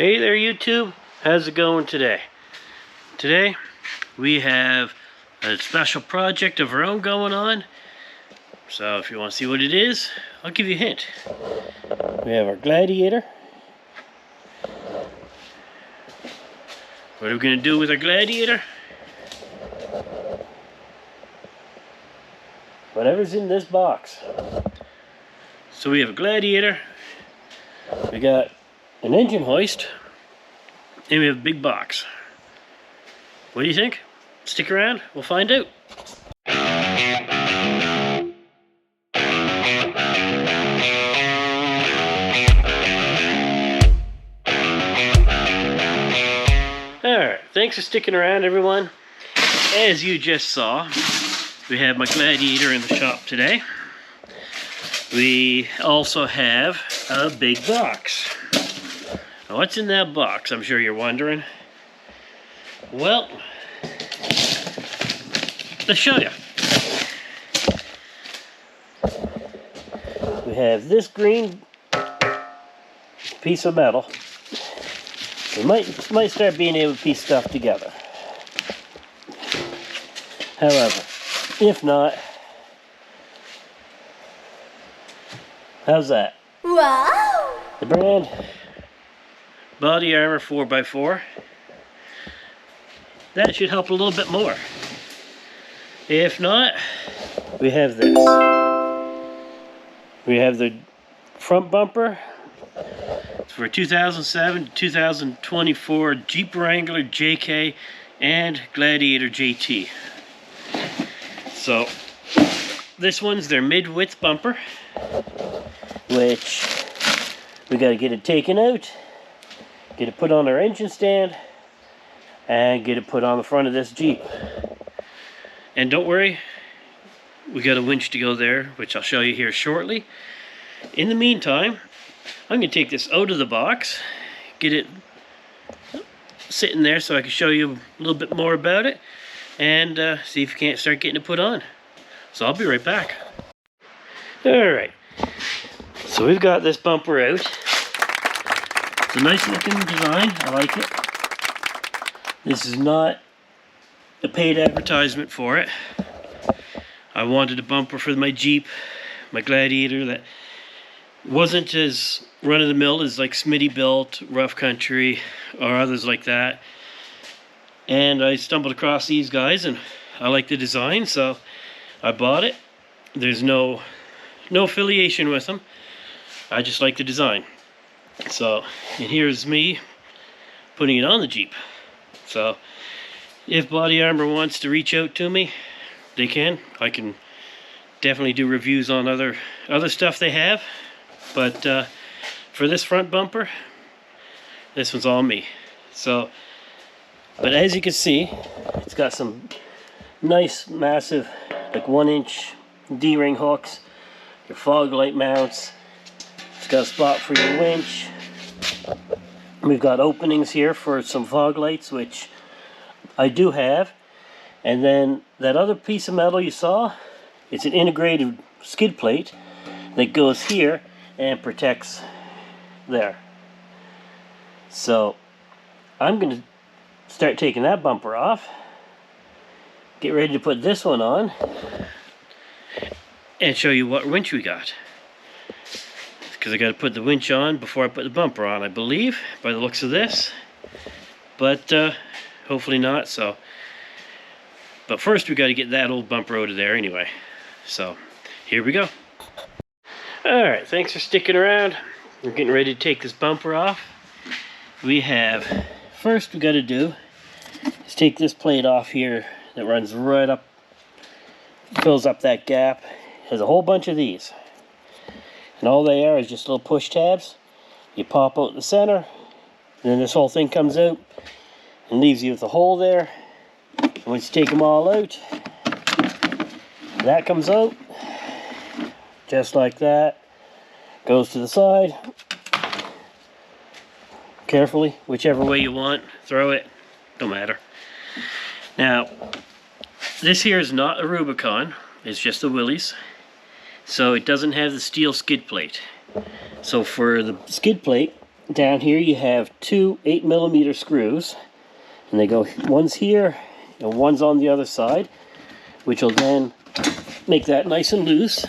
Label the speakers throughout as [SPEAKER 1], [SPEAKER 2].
[SPEAKER 1] Hey there YouTube, how's it going today? Today we have a special project of our own going on. So if you want to see what it is, I'll give you a hint. We have our Gladiator. What are we going to do with our Gladiator? Whatever's in this box. So we have a Gladiator. We got an engine hoist, and we have a big box. What do you think? Stick around, we'll find out. Alright, thanks for sticking around everyone. As you just saw, we have my Gladiator in the shop today. We also have a big box. Now, what's in that box? I'm sure you're wondering. Well, let's show you. We have this green piece of metal. We might start being able to piece stuff together. However, if not, how's that?
[SPEAKER 2] Wow!
[SPEAKER 1] The brand Body Armor 4x4. That should help a little bit more. If not, we have this. We have the front bumper. It's for 2007 to 2024 Jeep Wrangler JK and Gladiator JT. So this one's their mid-width bumper, which we got to get it taken out, get it put on our engine stand, and get it put on the front of this Jeep. And don't worry, we got a winch to go there, which I'll show you here shortly. In the meantime, I'm going to take this out of the box, get it sitting there so I can show you a little bit more about it, and see if you can't start getting it put on. So I'll be right back. Alright, so we've got this bumper out. It's a nice looking design, I like it. This is not a paid advertisement for it. I wanted a bumper for my Jeep, my Gladiator, that wasn't as run-of-the-mill as like Smittybilt, Rough Country, or others like that. And I stumbled across these guys and I like the design, so I bought it. There's no affiliation with them. I just like the design. So, and here's me putting it on the Jeep. So, if Body Armor wants to reach out to me, they can. I can definitely do reviews on other stuff they have. But for this front bumper, this one's all me. So, but as you can see, it's got some nice, massive, like 1-inch D-ring hooks, your fog light mounts. It's got a spot for your winch. We've got openings here for some fog lights, which I do have. And then that other piece of metal you saw, it's an integrated skid plate that goes here and protects there. So I'm going to start taking that bumper off, get ready to put this one on, and show you what winch we got. Because I got to put the winch on before I put the bumper on, I believe, by the looks of this. But hopefully not. So, but first we got to get that old bumper out of there anyway. So here we go. Alright, thanks for sticking around. We're getting ready to take this bumper off. We have, first we got to do is take this plate off here that runs right up, fills up that gap. It has a whole bunch of these. And all they are is just little push tabs. You pop out the center, and then this whole thing comes out and leaves you with a hole there. And once you take them all out, that comes out just like that. Goes to the side. Carefully, whichever way you want, throw it, don't matter. Now, this here is not a Rubicon, it's just a Willys. So it doesn't have the steel skid plate. So for the skid plate, down here you have two 8mm screws, and they go, one's here and one's on the other side, which will then make that nice and loose,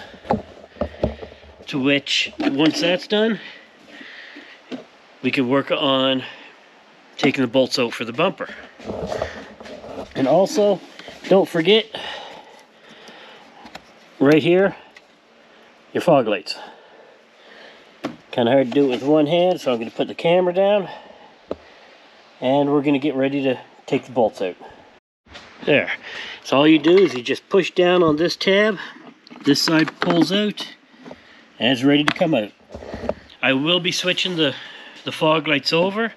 [SPEAKER 1] to which once that's done we can work on taking the bolts out for the bumper. And also, don't forget, right here, your fog lights. Kind of hard to do it with one hand, so I'm going to put the camera down and we're going to get ready to take the bolts out. There. So all you do is you just push down on this tab, this side pulls out, and it's ready to come out. I will be switching the fog lights over,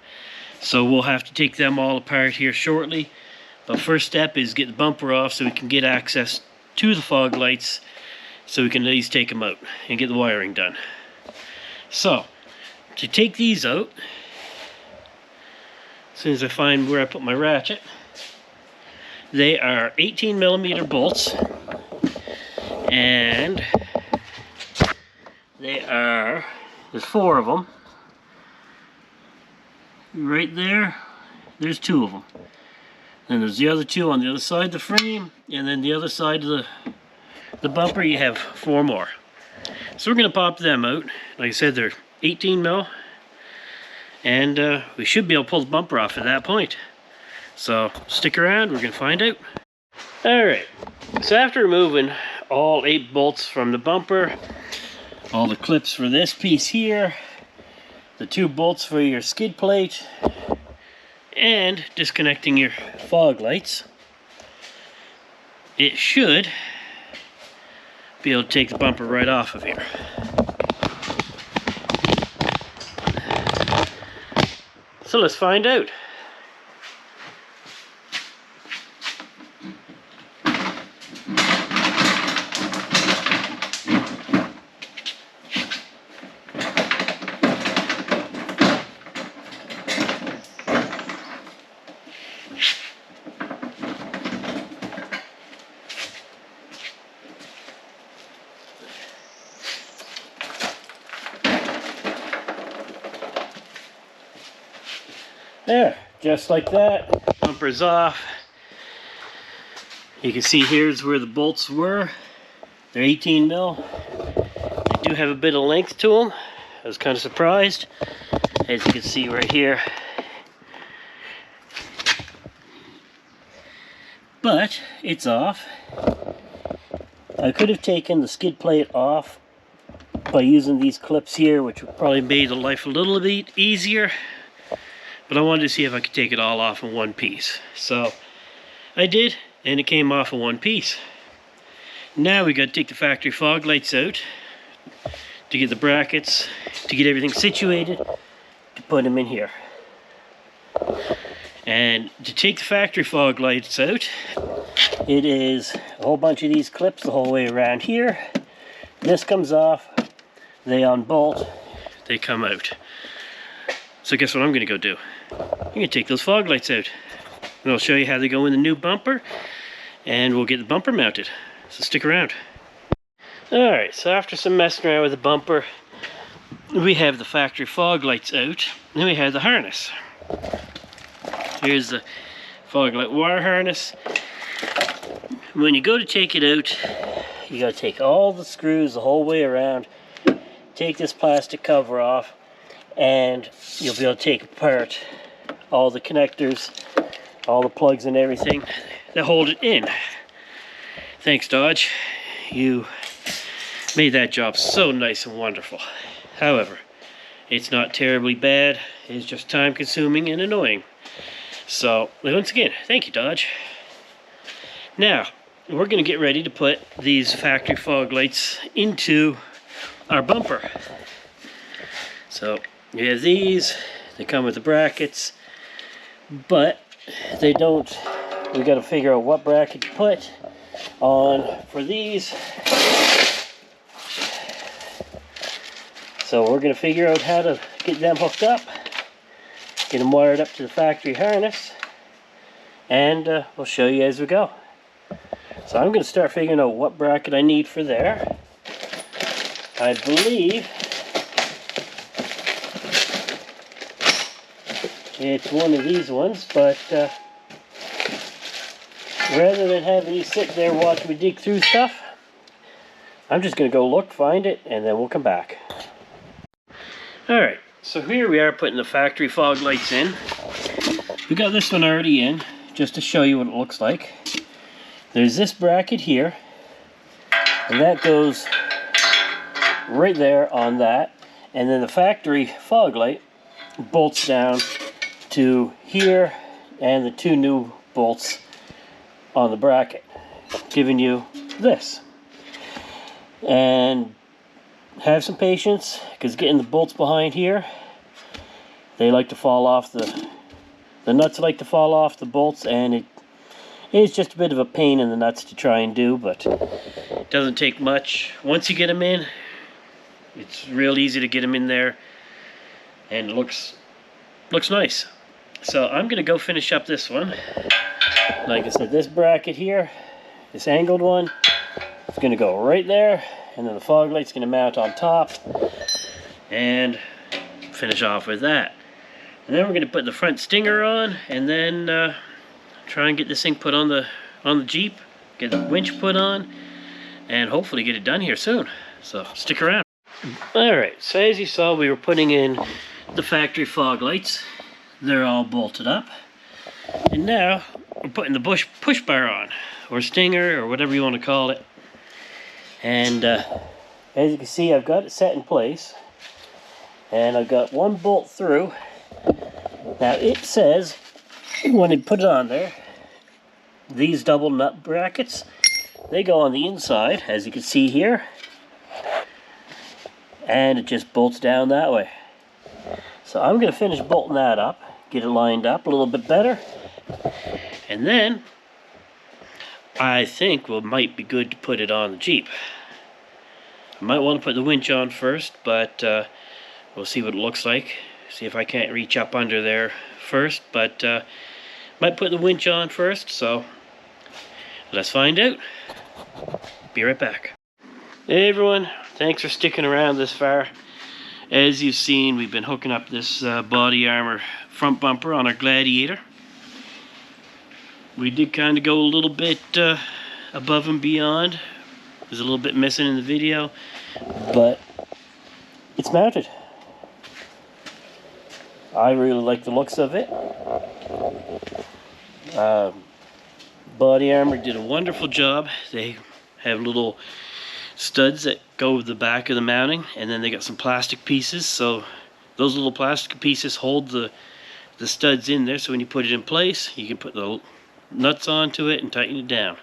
[SPEAKER 1] so we'll have to take them all apart here shortly. But first step is get the bumper off so we can get access to the fog lights, so we can at least take them out and get the wiring done. So, to take these out, as soon as I find where I put my ratchet, they are 18mm bolts, and there's 4 of them. Right there, there's 2 of them. Then there's the other 2 on the other side of the frame, and then the other side of the bumper you have 4 more. So we're going to pop them out. Like I said, they're 18mm, and we should be able to pull the bumper off at that point. So stick around, we're going to find out. Alright, so after removing all 8 bolts from the bumper, all the clips for this piece here, the 2 bolts for your skid plate, and disconnecting your fog lights, it should be able to take the bumper right off of here. So let's find out. There, just like that, bumper's off. You can see here's where the bolts were. They're 18mm. They do have a bit of length to them. I was kind of surprised. As you can see right here. But it's off. I could have taken the skid plate off by using these clips here, which would probably made the life a little bit easier. But I wanted to see if I could take it all off in one piece. So I did, and it came off in one piece. Now we got to take the factory fog lights out to get the brackets, to get everything situated, to put them in here. And to take the factory fog lights out, it is a whole bunch of these clips the whole way around here. This comes off, they unbolt, they come out. So guess what I'm going to go do? I'm going to take those fog lights out. And I'll show you how they go in the new bumper. And we'll get the bumper mounted. So stick around. Alright, so after some messing around with the bumper, we have the factory fog lights out. Then we have the harness. Here's the fog light wire harness. When you go to take it out, you got to take all the screws the whole way around. Take this plastic cover off. And you'll be able to take apart all the connectors, all the plugs and everything that hold it in. Thanks, Dodge. You made that job so nice and wonderful. However, it's not terribly bad. It's just time consuming and annoying. So, once again, thank you, Dodge. Now, we're going to get ready to put these factory fog lights into our bumper. So, you have these, they come with the brackets, but they don't, we got to figure out what bracket to put on for these. So we're going to figure out how to get them hooked up, get them wired up to the factory harness, and we'll show you as we go. So I'm going to start figuring out what bracket I need for there. I believe It's one of these ones, but rather than having you sit there watch me dig through stuff, I'm just going to go look, find it, and then we'll come back. Alright, so here we are putting the factory fog lights in. We got this one already in, just to show you what it looks like. There's this bracket here, and that goes right there on that. And then the factory fog light bolts down to here, and the two new bolts on the bracket, giving you this. And have some patience, because getting the bolts behind here, they like to fall off, the nuts like to fall off the bolts, and it is just a bit of a pain in the nuts to try and do, but it doesn't take much. Once you get them in, it's real easy to get them in there, and it looks nice. So I'm going to go finish up this one. Like I said, this bracket here, this angled one, it's going to go right there, and then the fog light's going to mount on top, and finish off with that. And then we're going to put the front stinger on, and then try and get this thing put on the Jeep, get the winch put on, and hopefully get it done here soon. So stick around. Alright, so as you saw, we were putting in the factory fog lights. They're all bolted up. And now we're putting the push bar on, or stinger, or whatever you want to call it. And as you can see, I've got it set in place. And I've got one bolt through. Now it says, when I put it on there, these double nut brackets, they go on the inside, as you can see here. And it just bolts down that way. So I'm going to finish bolting that up, get it lined up a little bit better. And then I think it might be good to put it on the Jeep. I might want to put the winch on first, but we'll see what it looks like. See if I can't reach up under there first, but might put the winch on first, so let's find out. Be right back. Hey everyone, thanks for sticking around this far. As you've seen, we've been hooking up this body armor front bumper on our Gladiator. We did kind of go a little bit above and beyond. There's a little bit missing in the video, but it's mounted. I really like the looks of it. Body Armor did a wonderful job. They have little studs that go with the back of the mounting, and then they got some plastic pieces, so those little plastic pieces hold the studs in there, so when you put it in place, you can put the nuts onto it and tighten it down.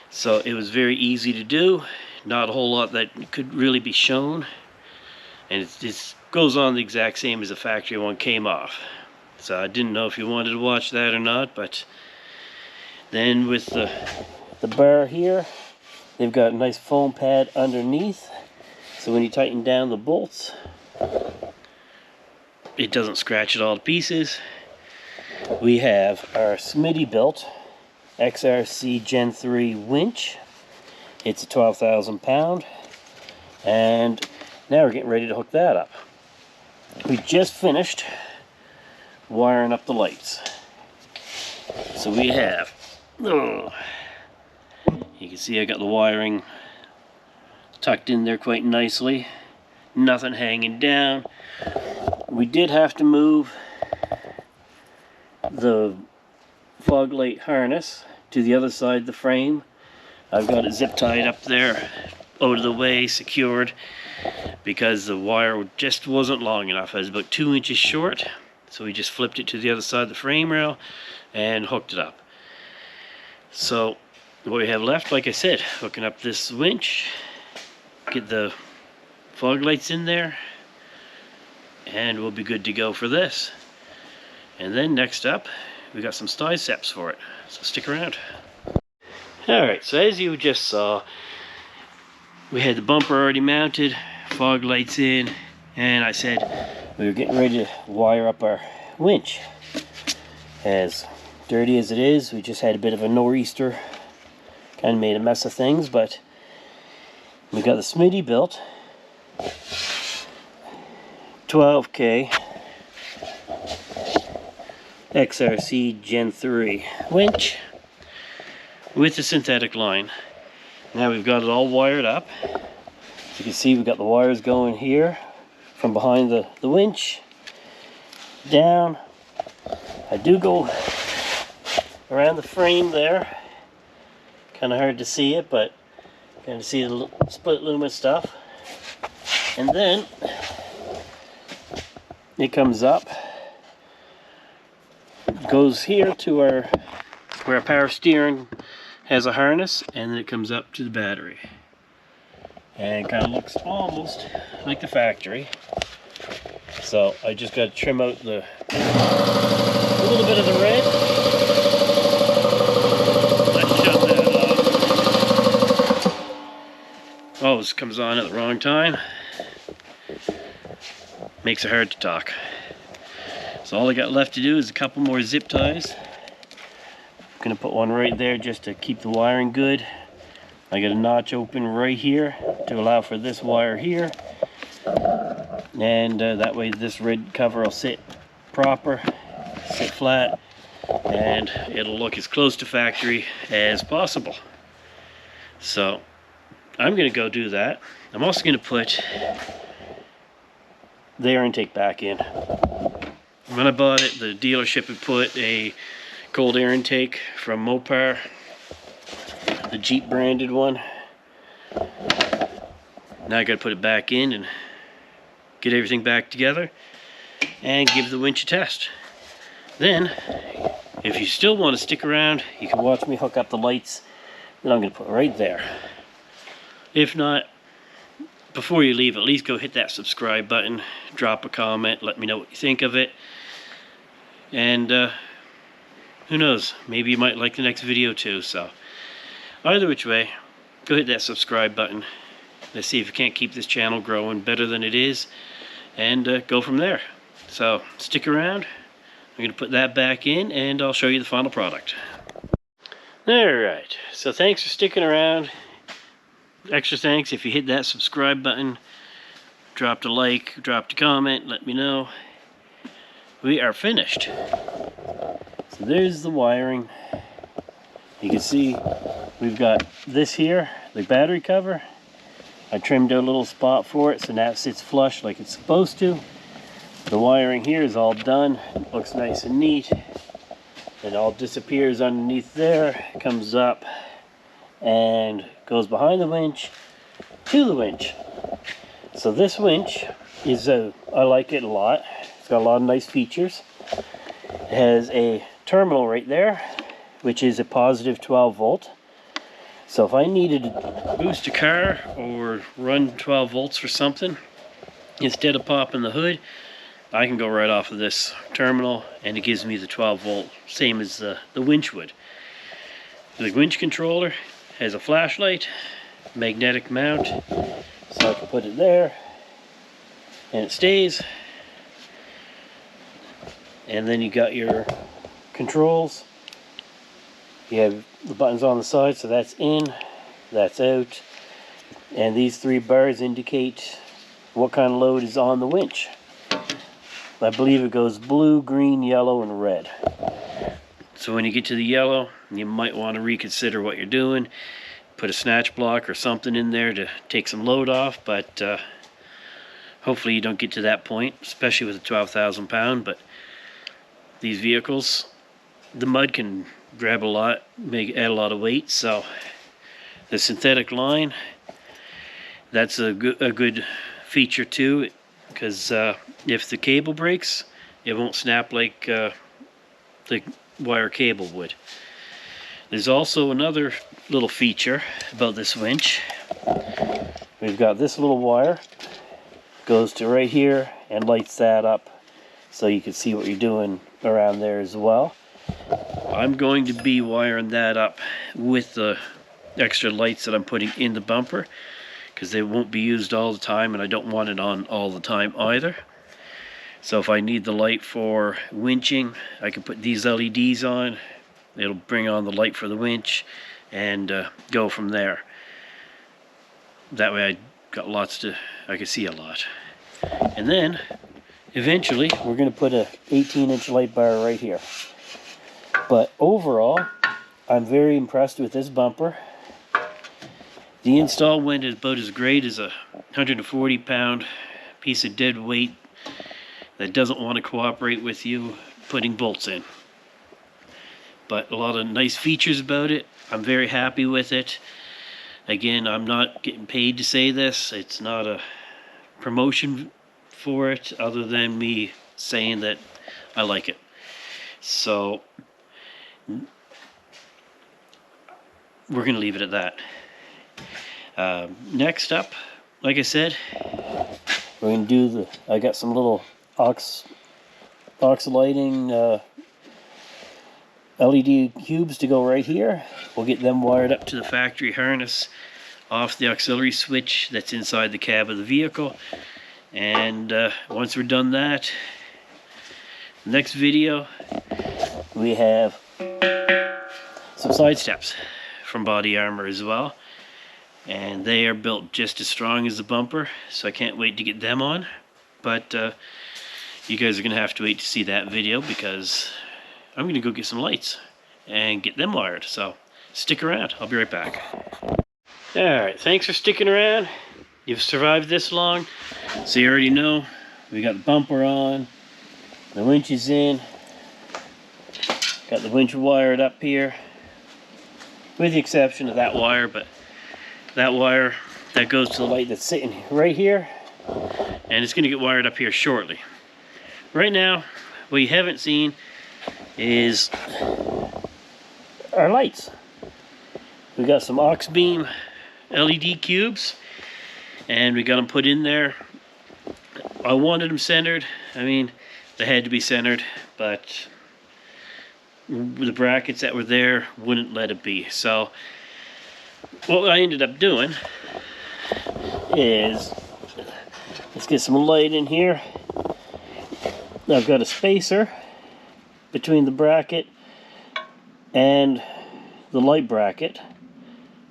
[SPEAKER 1] So it was very easy to do, not a whole lot that could really be shown, and it goes on the exact same as the factory one came off. So I didn't know if you wanted to watch that or not, but then with the bar here, they've got a nice foam pad underneath, so when you tighten down the bolts, it doesn't scratch it all to pieces. We have our smittybilt XRC Gen 3 winch. It's a 12,000 pound, and now we're getting ready to hook that up. We just finished wiring up the lights. So we have, you can see I got the wiring tucked in there quite nicely. Nothing hanging down. We did have to move the fog light harness to the other side of the frame. I've got it zip tied up there, out of the way, secured, because the wire just wasn't long enough. It was about 2 inches short, so we just flipped it to the other side of the frame rail and hooked it up. So what we have left, like I said, hooking up this winch, get the fog lights in there, and we'll be good to go for this. And then next up, we got some steps for it, so stick around. Alright, so as you just saw, we had the bumper already mounted, fog lights in, and I said we were getting ready to wire up our winch. As dirty as it is, we just had a bit of a nor'easter, kind of made a mess of things, but we got the smittybilt 12K XRC Gen 3 winch with the synthetic line. Now we've got it all wired up. As you can see, we've got the wires going here from behind the winch down. I do go around the frame there. Kind of hard to see it, but kind of see the split lumen stuff. And then it comes up, goes here to where our power steering has a harness, and then it comes up to the battery. And it kind of looks almost like the factory. So I just got to trim out a little bit of the red. Let's shut that off. Oh, this comes on at the wrong time. Makes it hard to talk. So all I got left to do is a couple more zip ties. I'm gonna put one right there just to keep the wiring good. I got a notch open right here to allow for this wire here, and that way this red cover will sit proper, sit flat, and it'll look as close to factory as possible. So I'm gonna go do that. I'm also gonna put the air intake back in. When I bought it, the dealership had put a cold air intake from Mopar, the Jeep branded one. Now I gotta put it back in and get everything back together and give the winch a test. Then, if you still want to stick around, you can watch me hook up the lights that I'm gonna put right there. If not, before you leave, at least go hit that subscribe button, drop a comment, let me know what you think of it, and who knows, maybe you might like the next video too. So either which way, go hit that subscribe button. Let's see if you can't keep this channel growing better than it is, and go from there. So stick around. I'm going to put that back in, and I'll show you the final product. Alright, so thanks for sticking around. Extra thanks if you hit that subscribe button, dropped a like, dropped a comment, let me know. We are finished. So there's the wiring. You can see we've got this here, the battery cover. I trimmed out a little spot for it, so now it sits flush like it's supposed to. The wiring here is all done. It looks nice and neat. It all disappears underneath there, comes up, and goes behind the winch to the winch. So this winch is I like it a lot. It's got a lot of nice features. It has a terminal right there, which is a positive 12 volt. So if I needed to boost a car or run 12 volts for something, instead of popping the hood, I can go right off of this terminal, and it gives me the 12 volt, same as the winch would. The winch controller has a flashlight, magnetic mount, so I can put it there and it stays. And then you got your controls. You have the buttons on the side, so that's in, that's out, and these three bars indicate what kind of load is on the winch. I believe it goes blue, green, yellow, and red. So when you get to the yellow, you might want to reconsider what you're doing. Put a snatch block or something in there to take some load off, but hopefully you don't get to that point, especially with a 12,000 pound. But these vehicles, the mud can grab a lot, add a lot of weight, so the synthetic line, that's a good feature too, because if the cable breaks, it won't snap like the wire cable would. There's also another little feature about this winch. We've got this little wire, goes to right here and lights that up, so you can see what you're doing around there as well. I'm going to be wiring that up with the extra lights that I'm putting in the bumper, because they won't be used all the time, and I don't want it on all the time either. So if I need the light for winching, I can put these LEDs on. It'll bring on the light for the winch and go from there. That way I can see a lot. And then eventually we're going to put a 18-inch light bar right here. But overall, I'm very impressed with this bumper. The install went about as great as a 140-pound piece of dead weight that doesn't want to cooperate with you putting bolts in. But a lot of nice features about it. I'm very happy with it. Again, I'm not getting paid to say this. It's not a promotion for it other than me saying that I like it. So we're going to leave it at that. Next up, like I said, we're going to do I got some little aux lighting LED cubes to go right here. We'll get them wired up to the factory harness off the auxiliary switch that's inside the cab of the vehicle. And once we're done that, next video, we have some side steps from Body Armor as well. And they are built just as strong as the bumper, so I can't wait to get them on. But you guys are going to have to wait to see that video because I'm going to go get some lights and get them wired. So stick around. I'll be right back. Alright, thanks for sticking around. You've survived this long, so you already know we got the bumper on, the winch is in, got the winch wired up here, with the exception of that wire, but that wire that goes to the light that's sitting right here, and it's going to get wired up here shortly. Right now, what you haven't seen is our lights. We got some aux beam LED cubes, and we got them put in there. I wanted them centered. I mean, they had to be centered, but the brackets that were there wouldn't let it be. So what I ended up doing is, let's get some light in here. I've got a spacer between the bracket and the light bracket,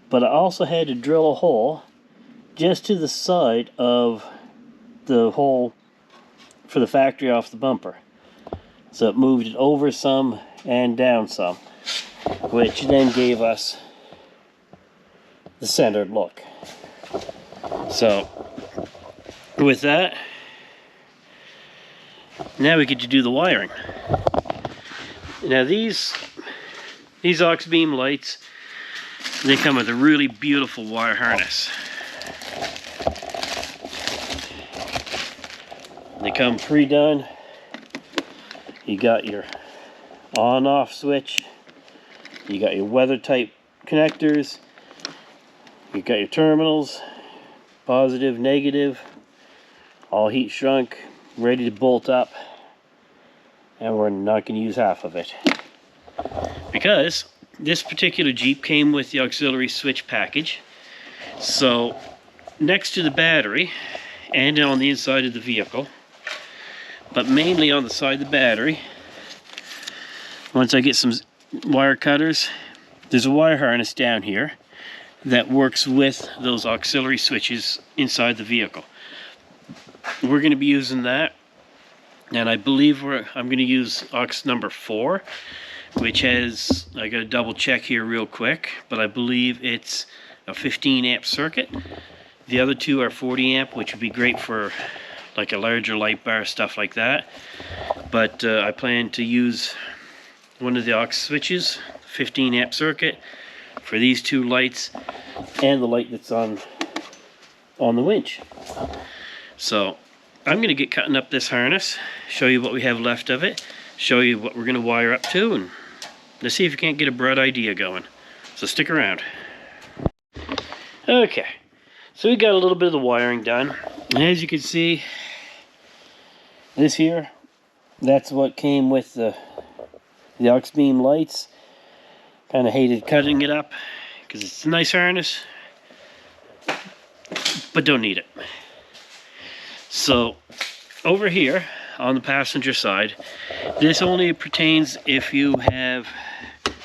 [SPEAKER 1] but I also had to drill a hole just to the side of the hole for the factory off the bumper. So it moved it over some and down some, which then gave us the centered look. So with that, now we get to do the wiring. Now these aux beam lights, they come with a really beautiful wire harness. They come pre-done. You got your on-off switch, you got your weather type connectors, you got your terminals, positive, negative, all heat shrunk, ready to bolt up, and we're not going to use half of it because this particular Jeep came with the auxiliary switch package. So next to the battery and on the inside of the vehicle, but mainly on the side of the battery, once I get some wire cutters, there's a wire harness down here that works with those auxiliary switches inside the vehicle. We're going to be using that, and I believe I'm going to use aux number 4, which has, I got to double check here real quick, but I believe it's a 15 amp circuit. The other two are 40 amp, which would be great for like a larger light bar, stuff like that. But I plan to use one of the aux switches, 15 amp circuit, for these two lights and the light that's on the winch. So I'm going to get cutting up this harness, show you what we have left of it, show you what we're going to wire up to, and let's see if we can't get a broad idea going. So stick around. Okay, so we got a little bit of the wiring done, and as you can see, this here, that's what came with the aux beam lights. Kind of hated cutting it up because it's a nice harness, but don't need it. So over here on the passenger side, this only pertains if you have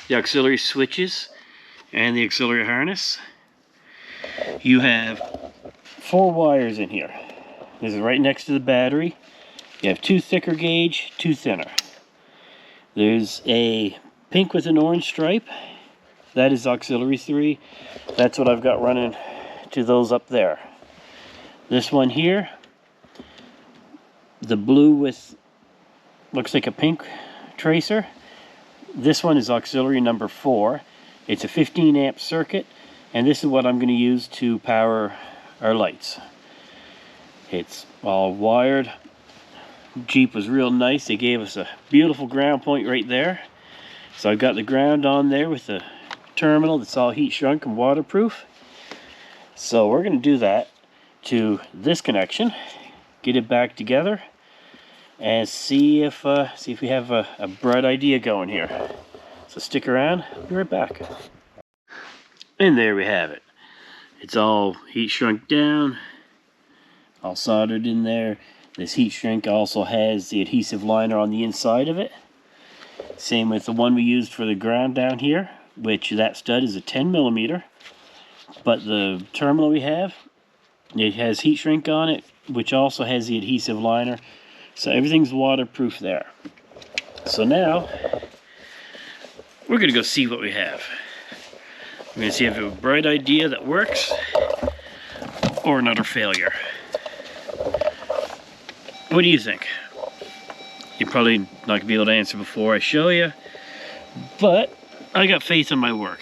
[SPEAKER 1] the auxiliary switches and the auxiliary harness. You have 4 wires in here. This is right next to the battery, You have 2 thicker gauge, 2 thinner. There's a pink with an orange stripe. That is auxiliary 3. That's what I've got running to those up there. This one here, the blue with looks like a pink tracer. This one is auxiliary number 4. It's a 15 amp circuit, and this is what I'm going to use to power our lights. It's all wired. Jeep was real nice. They gave us a beautiful ground point right there. So I've got the ground on there with the terminal that's all heat shrunk and waterproof. So we're going to do that to this connection, get it back together, and see if we have a bright idea going here. So stick around, I'll be right back. And there we have it. It's all heat shrunk down, all soldered in there. This heat shrink also has the adhesive liner on the inside of it. Same with the one we used for the ground down here, which that stud is a 10mm. But the terminal we have, it has heat shrink on it, which also has the adhesive liner. So everything's waterproof there. So now, we're going to go see what we have. We're going to see if we have a bright idea that works, or another failure. What do you think? You're probably not going to be able to answer before I show you, but I got faith in my work.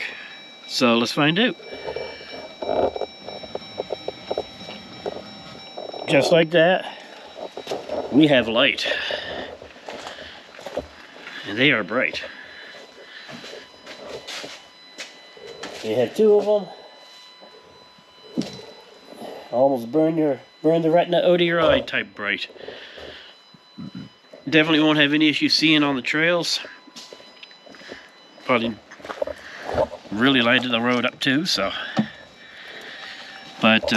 [SPEAKER 1] So let's find out. Just like that, we have light. And they are bright. You have 2 of them. Almost burn the retina out of your eye type bright. Definitely won't have any issue seeing on the trails. Probably really lighted the road up too, so. But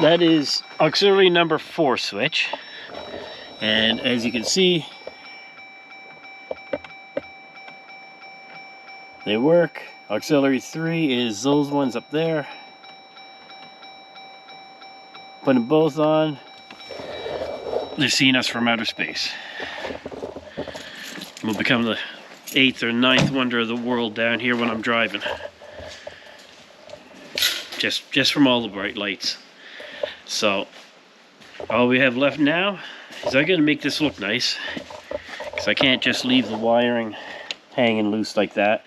[SPEAKER 1] that is auxiliary number 4 switch. And as you can see, they work. Auxiliary 3 is those ones up there. Put them both on. They're seeing us from outer space. We'll become the 8th or 9th wonder of the world down here when I'm driving. Just from all the bright lights. So, all we have left now is I gotta make this look nice. Because I can't just leave the wiring hanging loose like that.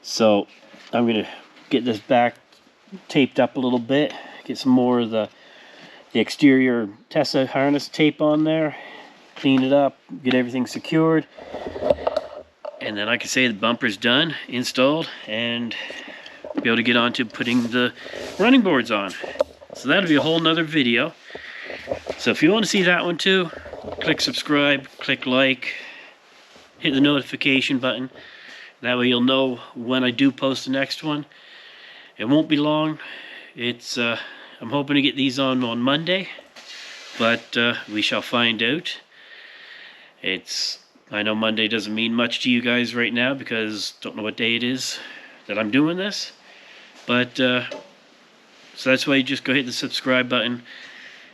[SPEAKER 1] So, I'm gonna get this back taped up a little bit. Get some more of the exterior Tessa harness tape on there, clean it up, get everything secured, and then I can say the bumper's done, installed, and be able to get on to putting the running boards on. So that'll be a whole nother video. So if you want to see that one too, click subscribe, click like, hit the notification button. That way you'll know when I do post the next one. It won't be long. It's I'm hoping to get these on Monday, but we shall find out. I know Monday doesn't mean much to you guys right now because don't know what day it is that I'm doing this, but so that's why you just go hit the subscribe button,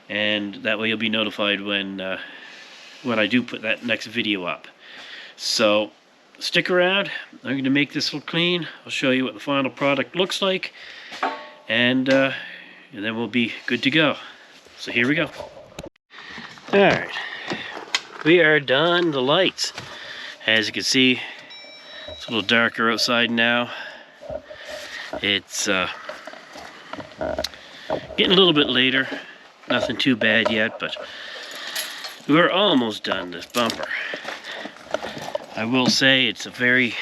[SPEAKER 1] and that way you'll be notified when I do put that next video up. So stick around. I'm going to make this look clean. I'll show you what the final product looks like, and then we'll be good to go. So here we go. Alright, we are done the lights. As you can see, it's a little darker outside now. It's getting a little bit later. Nothing too bad yet, but we're almost done this bumper. I will say it's a very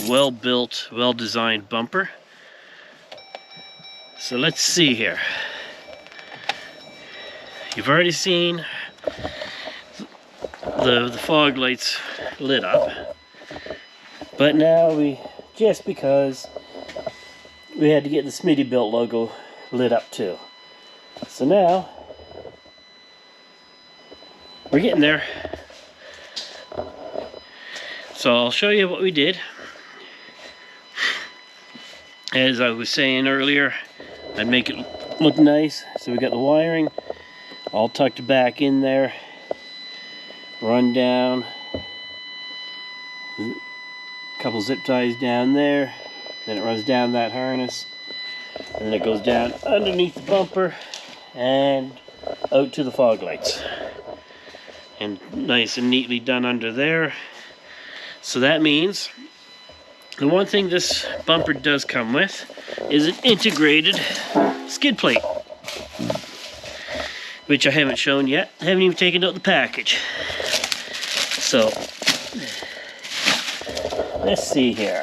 [SPEAKER 1] well-built, well-designed bumper. So let's see here. You've already seen the fog lights lit up, but now just because we had to get the smittybilt logo lit up too. So now we're getting there. So I'll show you what we did. As I was saying earlier, I'd make it look nice. So we got the wiring. all tucked back in there, run down, a couple zip ties down there, then it runs down that harness, and then it goes down underneath the bumper and out to the fog lights, and nice and neatly done under there. So that means the one thing this bumper does come with is an integrated skid plate, which I haven't shown yet. I haven't even taken out the package. So let's see here.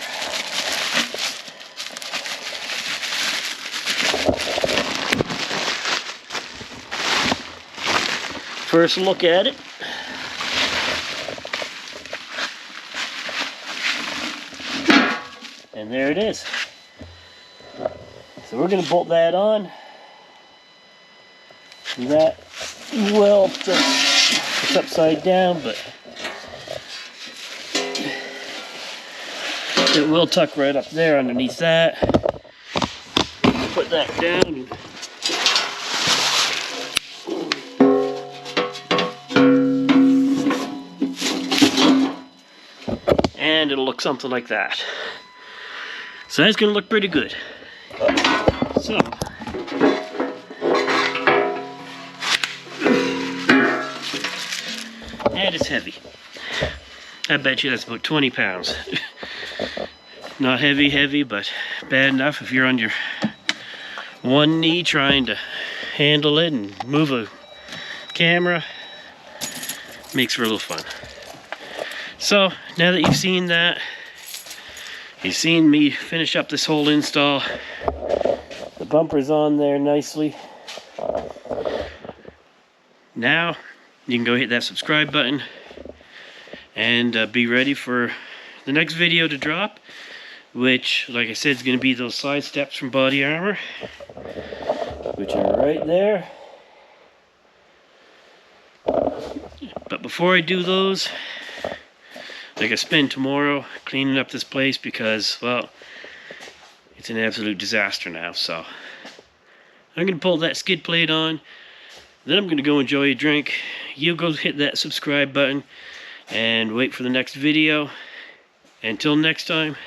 [SPEAKER 1] First look at it. And there it is. So we're going to bolt that on. That will, it's upside down, but it will tuck right up there underneath that. Put that down. And it'll look something like that. So that's going to look pretty good. So, and it's heavy. I bet you that's about 20 pounds. Not heavy, but bad enough if you're on your one knee trying to handle it and move a camera. Makes for a little fun. So, now that you've seen that, you've seen me finish up this whole install. The bumper's on there nicely. Now, you can go hit that subscribe button and be ready for the next video to drop, which, like I said, is going to be those side steps from Body Armor, which are right there. But before I do those, like I spend tomorrow cleaning up this place because, well, it's an absolute disaster now. So I'm going to pull that skid plate on, then I'm going to go enjoy a drink. You go hit that subscribe button and wait for the next video. Until next time,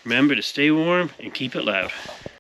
[SPEAKER 1] remember to stay warm and keep it loud.